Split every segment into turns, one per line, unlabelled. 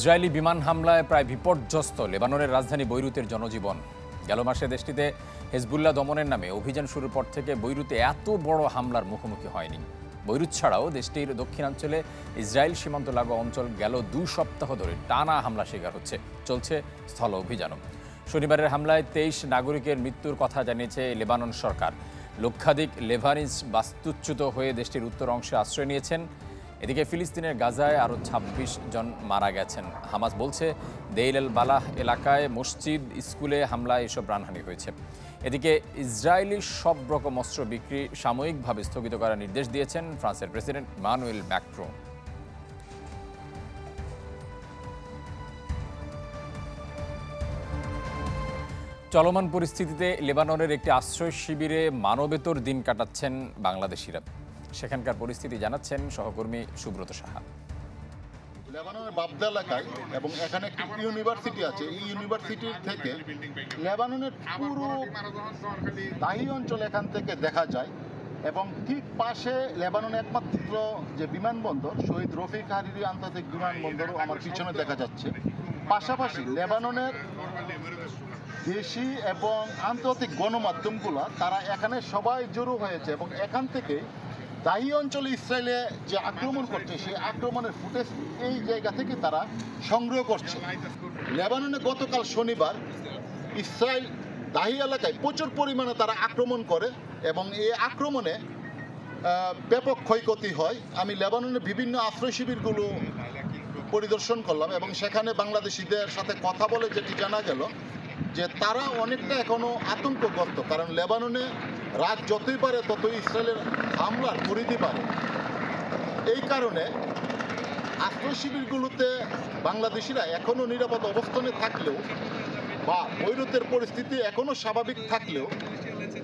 Israeli বিমান হামলায় প্রায় বিপর্যস্ত লেবাননের রাজধানী বৈরুতের জনজীবন। গেল মাসে দেশটিতে হেজবুল্লাহ দমনের নামে অভিযান শুরুর পর থেকে বৈরুতে এত বড় হামলার মুখোমুখি হয়নি। বৈরুত ছাড়াও দেশটির দক্ষিণাঞ্চলে ইসরায়েল সীমান্ত লাগোয়া অঞ্চল গেল 2 সপ্তাহ ধরে টানা হামলা শিকার হচ্ছে। চলছে স্থল অভিযানও। শনিবারের হামলায় 23 নাগরিকের মৃত্যুর কথা জানিয়েছে লেবানন সরকার। লক্ষাধিক লেবানিজ বাস্তুচ্যুত হয়ে দেশটির উত্তর অংশে আশ্রয় নিয়েছেন। এদিকে ফিলিস্তিনের গাজায় আরও 26 জন মারা গেছেন। হামাস বলছে দেইল এল বালাহ এলাকায় মসজিদ, স্কুলে হামলায় এসব প্রাণহানি হয়েছে। এদিকে ইসরায়েলি সব রকম অস্ত্র বিক্রি সাময়িকভাবে স্থগিত করার নির্দেশ দিয়েছেন ফ্রান্সের প্রেসিডেন্ট ইমানুয়েল ম্যাক্রো। চলমান পরিস্থিতিতে লেবাননের একটি আশ্রয় শিবিরে মানবেতর দিন কাটাচ্ছেন বাংলাদেশিরা। সেখানকার পরিস্থিতি জানাচ্ছেন সহকর্মী সুব্রত সাহা।
লেবাননের বাবদা এলাকায় এবং এখানে একটি ইউনিভার্সিটি আছে। এই ইউনিভার্সিটির থেকে লেবাননের পুরো দাহি অঞ্চল এখান থেকে দেখা যায় এবং ঠিক পাশে লেবাননের একমাত্র যে বিমানবন্দর শহীদ রফিক হারিরি আন্তর্জাতিক বিমানবন্দরও আমার পিছনে দেখা যাচ্ছে। পাশাপাশি লেবাননের দেশি এবং আন্তর্জাতিক গণমাধ্যমগুলো তারা এখানে সবাই জড়ো হয়েছে এবং এখান থেকে দাহি অঞ্চলে ইসরায়েলে যে আক্রমণ করছে সেই আক্রমণের ফুটেজ এই জায়গা থেকে তারা সংগ্রহ করছে। লেবাননে গতকাল শনিবার ইসরায়েল দাহি এলাকায় প্রচুর পরিমাণে তারা আক্রমণ করে এবং এই আক্রমণে ব্যাপক ক্ষয়ক্ষতি হয়। আমি লেবাননের বিভিন্ন আশ্রয় শিবিরগুলো পরিদর্শন করলাম এবং সেখানে বাংলাদেশিদের সাথে কথা বলে যেটি জানা গেল যে তারা অনেকটা এখনও আতঙ্কগ্রস্ত, কারণ লেবাননে রাত যতই পারে ততই ইসরায়েলের হামলার পরিধি বাড়ে। এই কারণে আশ্রয় শিবিরগুলোতে বাংলাদেশিরা এখনও নিরাপদ অবস্থানে থাকলেও বা বৈরুতের পরিস্থিতি এখনও স্বাভাবিক থাকলেও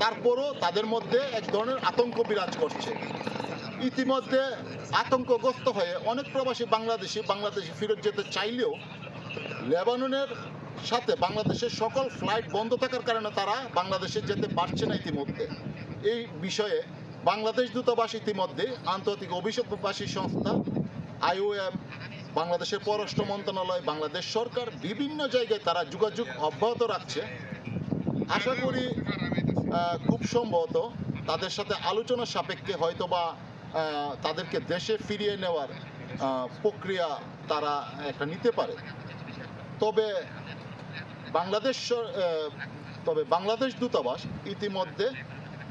তারপরও তাদের মধ্যে এক ধরনের আতঙ্ক বিরাজ করছে। ইতিমধ্যে আতঙ্কগ্রস্ত হয়ে অনেক প্রবাসী বাংলাদেশি ফেরত যেতে চাইলেও লেবাননের সাথে বাংলাদেশের সকল ফ্লাইট বন্ধ থাকার কারণে তারা বাংলাদেশে যেতে পারছে না। ইতিমধ্যে এই বিষয়ে বাংলাদেশ দূতাবাস ইতিমধ্যে আন্তর্জাতিক অভিবাসী সংস্থা IOM, বাংলাদেশের পররাষ্ট্র মন্ত্রণালয়, বাংলাদেশ সরকার বিভিন্ন জায়গায় তারা যোগাযোগ অব্যাহত রাখছে। আশা করি খুব সম্ভবত তাদের সাথে আলোচনা সাপেক্ষে হয়তোবা তাদেরকে দেশে ফিরিয়ে নেওয়ার প্রক্রিয়া তারা একটা নিতে পারে। তবে বাংলাদেশ দূতাবাস ইতিমধ্যে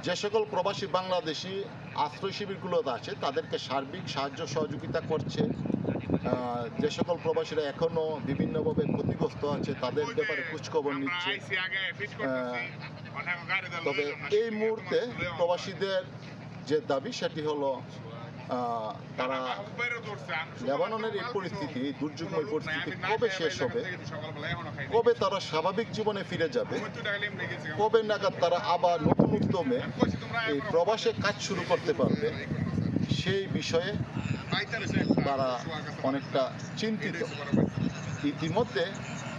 যে সকল প্রবাসী বাংলাদেশি আশ্রয় শিবিরগুলোতে আছে তাদেরকে সার্বিক সাহায্য সহযোগিতা করছে। যে সকল প্রবাসীরা এখনও বিভিন্নভাবে ক্ষতিগ্রস্ত আছে তাদের ব্যাপারে খোঁজখবর নিচ্ছে। তবে এই মুহূর্তে প্রবাসীদের যে দাবি সেটি হলো তারা লেবাননের এই পরিস্থিতি, দুর্যোগময় পরিস্থিতি কবে শেষ হবে, কবে তারা স্বাভাবিক জীবনে ফিরে যাবে, কবে নাগাদ তারা আবার নতুন উদ্যমে এই প্রবাসে কাজ শুরু করতে পারবে, সেই বিষয়ে তারা অনেকটা চিন্তিত। ইতিমধ্যে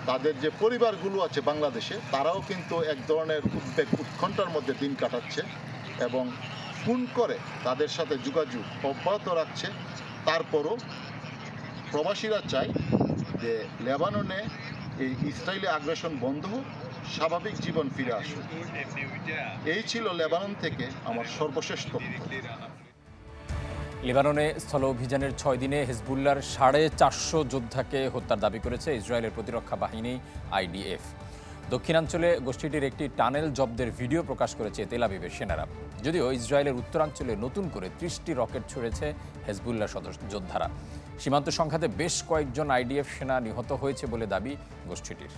তাদের যে পরিবারগুলো আছে বাংলাদেশে তারাও কিন্তু এক ধরনের উদ্বেগ উৎকণ্ঠার মধ্যে দিন কাটাচ্ছে এবং ফোন করে তাদের সাথে যোগাযোগ অব্যাহত রাখছে। তারপরও প্রবাসীরা চায় যে লেবাননে এই ইসরায়েলি আগ্রাসন বন্ধ হোক, স্বাভাবিক জীবন ফিরে আসুক। এই ছিল লেবানন থেকে আমার সর্বশেষ তথ্য।
লেবাননে স্থল অভিযানের 6 দিনে হেজবুল্লাহর 450 যোদ্ধাকে হত্যার দাবি করেছে ইসরায়েলের প্রতিরক্ষা বাহিনী IDF। দক্ষিণাঞ্চলে গোষ্ঠীটির একটি টানেল জব্দের ভিডিও প্রকাশ করেছে তেল আবিবের সেনারা। যদিও ইসরায়েলের উত্তরাঞ্চলে নতুন করে 30টি রকেট ছুড়েছে হেজবুল্লাহ যোদ্ধারা। সীমান্ত সংঘাতে বেশ কয়েকজন IDF সেনা নিহত হয়েছে বলে দাবি গোষ্ঠীটির।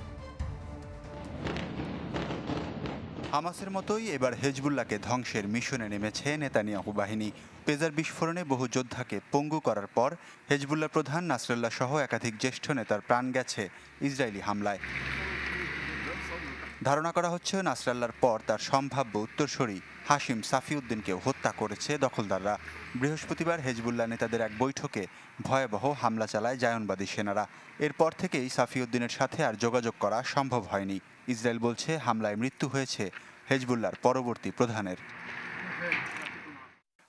হামাসের মতোই এবার হেজবুল্লাহকে ধ্বংসের মিশনে নেমেছে নেতানিয়াহু বাহিনী। পেজার বিস্ফোরণে বহু যোদ্ধাকে পঙ্গু করার পর হেজবুল্লাহ প্রধান নাসরুল্লাহ সহ একাধিক জ্যেষ্ঠ নেতার প্রাণ গেছে ইসরায়েলি হামলায়। ধারণা করা হচ্ছে নাসরাল্লাহর পর তার সম্ভাব্য উত্তরসূরি হাশিম সাফিউদ্দিনকেও হত্যা করেছে দখলদাররা। বৃহস্পতিবার হেজবুল্লাহ নেতাদের এক বৈঠকে ভয়াবহ হামলা চালায় জায়নবাদী সেনারা। এরপর থেকেই সাফিউদ্দিনের সাথে আর যোগাযোগ করা সম্ভব হয়নি। ইসরায়েল বলছে হামলায় মৃত্যু হয়েছে হেজবুল্লাহর পরবর্তী প্রধানের।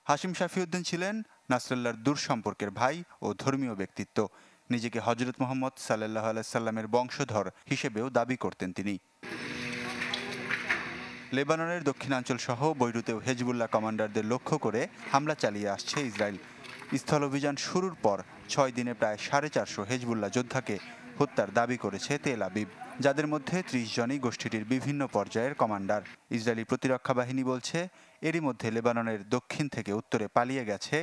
হাশিম সাফিউদ্দিন ছিলেন নাসরাল্লাহর দূর সম্পর্কের ভাই ও ধর্মীয় ব্যক্তিত্ব। নিজেকে হযরত মুহাম্মদ সাল্লাল্লাহু আলাইহি সাল্লামের বংশধর হিসেবেও দাবি করতেন তিনি। লেবাননের দক্ষিণাঞ্চল সহ বৈরুতেও হেজবুল্লাহ কমান্ডারদের লক্ষ্য করে হামলা চালিয়ে আসছে ইসরায়েল। স্থল অভিযান শুরুর পর 6 দিনে প্রায় 450 হেজবুল্লাহ যোদ্ধাকে হত্যার দাবি করেছে তেল আবিব, যাদের মধ্যে 30 জনই গোষ্ঠীটির বিভিন্ন পর্যায়ের কমান্ডার। ইসরায়েলি প্রতিরক্ষা বাহিনী বলছে, এরই মধ্যে লেবাননের দক্ষিণ থেকে উত্তরে পালিয়ে গেছে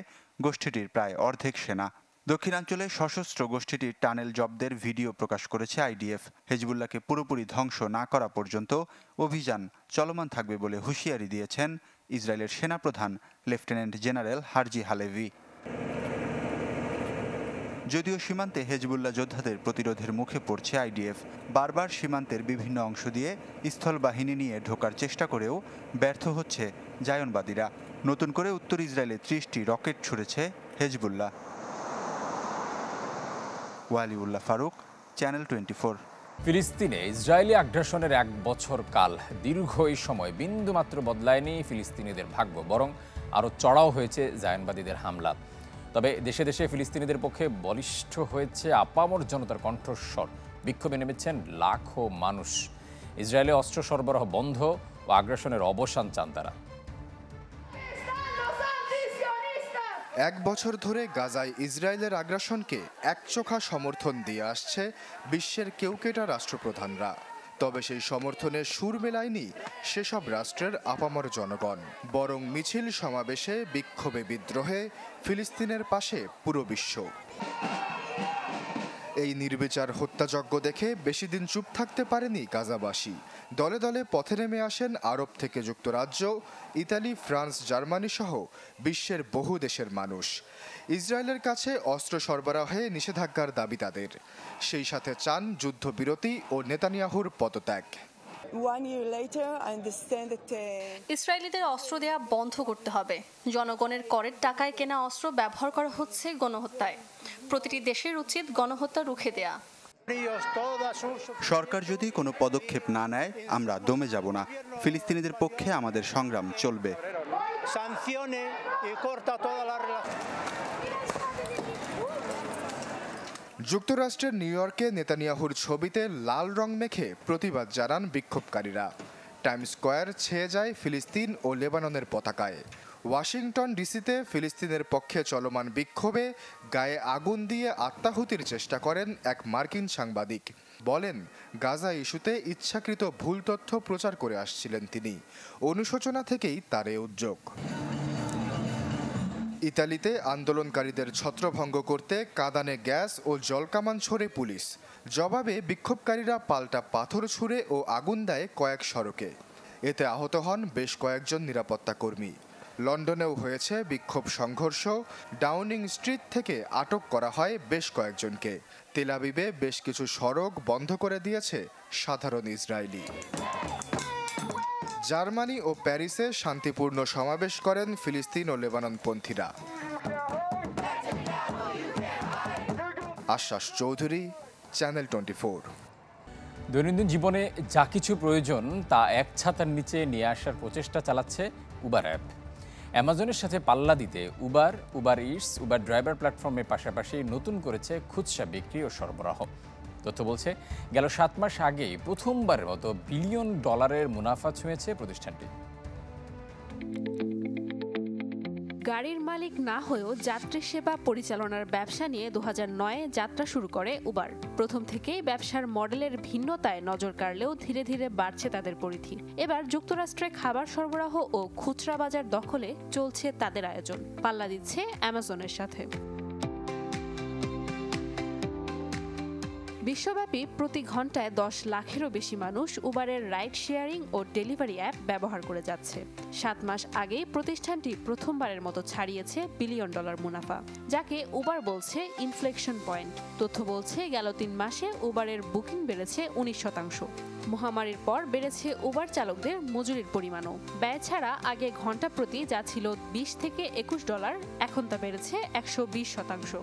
গোষ্ঠীটির প্রায় অর্ধেক সেনা। দক্ষিণাঞ্চলে সশস্ত্র গোষ্ঠীটির টানেল জব্দের ভিডিও প্রকাশ করেছে আইডিএফ। হেজবুল্লাহকে পুরোপুরি ধ্বংস না করা পর্যন্ত অভিযান চলমান থাকবে বলে হুঁশিয়ারি দিয়েছেন ইসরায়েলের সেনাপ্রধান লেফটেন্যান্ট জেনারেল হার্জি হালেভি। যদিও সীমান্তে হেজবুল্লাহ যোদ্ধাদের প্রতিরোধের মুখে পড়ছে আইডিএফ, বারবার সীমান্তের বিভিন্ন অংশ দিয়ে স্থল বাহিনী নিয়ে ঢোকার চেষ্টা করেও ব্যর্থ হচ্ছে জায়নবাদীরা। নতুন করে উত্তর ইসরায়েলে 30টি রকেট ছুড়েছে হেজবুল্লাহ। ওয়ালিউল্লাহ ফারুক, চ্যানেল 24।
ফিলিস্তিনে ইসরায়েলি আগ্রাসনের 1 বছর কাল দীর্ঘ এই সময় বিন্দুমাত্র বদলায়নি ফিলিস্তিনিদের ভাগ্য, বরং আরও চড়াও হয়েছে জায়নবাদীদের হামলা। তবে দেশে দেশে ফিলিস্তিনিদের পক্ষে বলিষ্ঠ হয়েছে আপামর জনতার কণ্ঠস্বর। বিক্ষোভে নেমেছেন লাখো মানুষ। ইসরায়েলে অস্ত্র সরবরাহ বন্ধ ও আগ্রাসনের অবসান চান তারা।
1 বছর ধরে গাজায় ইসরায়েলের আগ্রাসনকে একচোখা সমর্থন দিয়ে আসছে বিশ্বের কেউকেটা রাষ্ট্রপ্রধানরা। তবে সেই সমর্থনে সুর মেলায়নি সেসব রাষ্ট্রের আপামর জনগণ, বরং মিছিল সমাবেশে বিক্ষোভে বিদ্রোহে ফিলিস্তিনের পাশে পুরো বিশ্ব। এই নির্বিচার হত্যাযজ্ঞ দেখে বেশি দিন চুপ থাকতে পারেনি গাজাবাসী। দলে দলে পথে নেমে আসেন আরব থেকে যুক্তরাজ্য, ইতালি, ফ্রান্স, জার্মানি সহ বিশ্বের বহু দেশের মানুষ। ইসরায়েলের কাছে অস্ত্র সরবরাহে নিষেধাজ্ঞার দাবি তাদের। সেই সাথে চান যুদ্ধবিরতি ও নেতানিয়াহুর পদত্যাগ।
ইসরায়েলিদের অস্ত্র দেয়া বন্ধ করতে হবে। জনগণের করের টাকায় কেনা অস্ত্র ব্যবহার করা হচ্ছে গণহত্যায়। প্রতিটি দেশের উচিত গণহত্যা রুখে দেয়া।
সরকার যদি কোনো পদক্ষেপ না নেয় আমরা দমে যাব না। ফিলিস্তিনিদের পক্ষে আমাদের সংগ্রাম চলবে।
যুক্তরাষ্ট্রের নিউ ইয়র্কে নেতানিয়াহুর ছবিতে লাল রং মেখে প্রতিবাদ জানান বিক্ষোভকারীরা। টাইমস স্কয়ার ছেয়ে যায় ফিলিস্তিন ও লেবাননের পতাকায়। ওয়াশিংটন ডিসিতে ফিলিস্তিনের পক্ষে চলমান বিক্ষোভে গায়ে আগুন দিয়ে আত্মাহুতির চেষ্টা করেন এক মার্কিন সাংবাদিক। বলেন, গাজা ইস্যুতে ইচ্ছাকৃত ভুল তথ্য প্রচার করে আসছিলেন তিনি। অনুশোচনা থেকেই তার এ উদ্যোগ। ইতালিতে আন্দোলনকারীদের ছত্রভঙ্গ করতে কাঁদানে গ্যাস ও জলকামান ছোড়ে পুলিশ। জবাবে বিক্ষোভকারীরা পাল্টা পাথর ছুঁড়ে ও আগুন দেয় কয়েক সড়কে। এতে আহত হন বেশ কয়েকজন নিরাপত্তা কর্মী। লন্ডনেও হয়েছে বিক্ষোভ সংঘর্ষ। ডাউনিং স্ট্রিট থেকে আটক করা হয় বেশ কয়েকজনকে। তেল আবিবে বেশ কিছু সড়ক বন্ধ করে দিয়েছে সাধারণ ইসরায়েলি। জার্মানি ও প্যারিসে শান্তিপূর্ণ সমাবেশ করেন ফিলিস্তিন ও লেবাননপন্থীরা। আশ্বাস চৌধুরী, চ্যানেল 24।
দৈনন্দিন জীবনে যা কিছু প্রয়োজন তা এক ছাতার নিচে নিয়ে আসার প্রচেষ্টা চালাচ্ছে উবার অ্যাপ। অ্যামাজনের সাথে পাল্লা দিতে উবার ইটস, উবার ড্রাইভার প্ল্যাটফর্মের পাশাপাশি নতুন করেছে খুচরা বিক্রি ও সরবরাহ। তথ্য বলছে, গেল 7 মাস আগেই প্রথমবারের মতো $1 বিলিয়ন মুনাফা ছুঁয়েছে প্রতিষ্ঠানটি।
গাড়ির মালিক না হয়েও যাত্রী সেবা পরিচালনার ব্যবসা নিয়ে 2009-এ যাত্রা শুরু করে উবার। প্রথম থেকেই ব্যবসার মডেলের ভিন্নতায় নজর কাড়লেও ধীরে ধীরে বাড়ছে তাদের পরিধি। এবার যুক্তরাষ্ট্রে খাবার সরবরাহ ও খুচরা বাজার দখলে চলছে তাদের আয়োজন। পাল্লা দিচ্ছে অ্যামাজনের সাথে। বিশ্বব্যাপী প্রতি ঘন্টায় 10 লাখেরও বেশি মানুষ উবারের রাইড শেয়ারিং ও ডেলিভারি অ্যাপ ব্যবহার করে যাচ্ছে। 7 মাস আগেই প্রতিষ্ঠানটি প্রথমবারের মতো ছাড়িয়েছে $1 বিলিয়ন মুনাফা, যাকে উবার বলছে ইনফ্লেকশন পয়েন্ট। তথ্য বলছে, গেল 3 মাসে উবারের বুকিং বেড়েছে 19%। মহামারীর পর বেড়েছে উবার চালকদের মজুরির পরিমাণও। ব্যয় ছাড়া আগে ঘন্টা প্রতি যা ছিল $20 থেকে $21, এখন তা বেড়েছে 120%।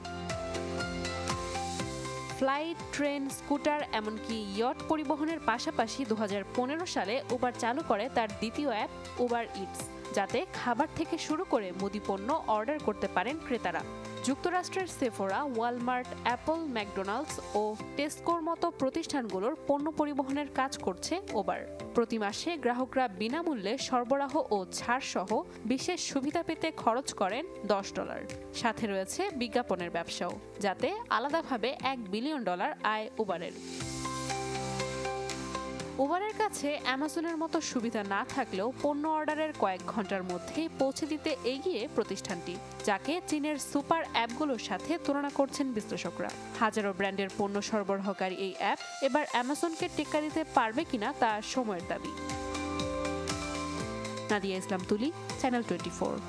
ফ্লাইট, ট্রেন, স্কুটার এমনকি ইয়ট পরিবহনের পাশাপাশি 2015 সালে উবার চালু করে তার দ্বিতীয় অ্যাপ উবার ইটস, যাতে খাবার থেকে শুরু করে মুদি পণ্য অর্ডার করতে পারেন ক্রেতারা। যুক্তরাষ্ট্রের সেফোরা, ওয়ালমার্ট, অ্যাপল, ম্যাকডোনাল্ডস ও টেস্কোর মতো প্রতিষ্ঠানগুলোর পণ্য পরিবহনের কাজ করছে উবার। প্রতি মাসে গ্রাহকরা বিনামূল্যে সরবরাহ ও ছাড় সহ বিশেষ সুবিধা পেতে খরচ করেন $10। সাথে রয়েছে বিজ্ঞাপনের ব্যবসাও, যাতে আলাদাভাবে $1 বিলিয়ন আয় উবারের। উবারের কাছে অ্যামাজনের মতো সুবিধা না থাকলেও পণ্য অর্ডারের কয়েক ঘন্টার মধ্যেই পৌঁছে দিতে এগিয়ে প্রতিষ্ঠানটি, যাকে চীনের সুপার অ্যাপগুলোর সাথে তুলনা করছেন বিশ্লেষকরা। হাজারো ব্র্যান্ডের পণ্য সরবরাহকারী এই অ্যাপ এবার অ্যামাজনকে টেক্কা দিতে পারবে কিনা তা সময়ের দাবি। নাদিয়া ইসলাম তুলি, চ্যানেল 24।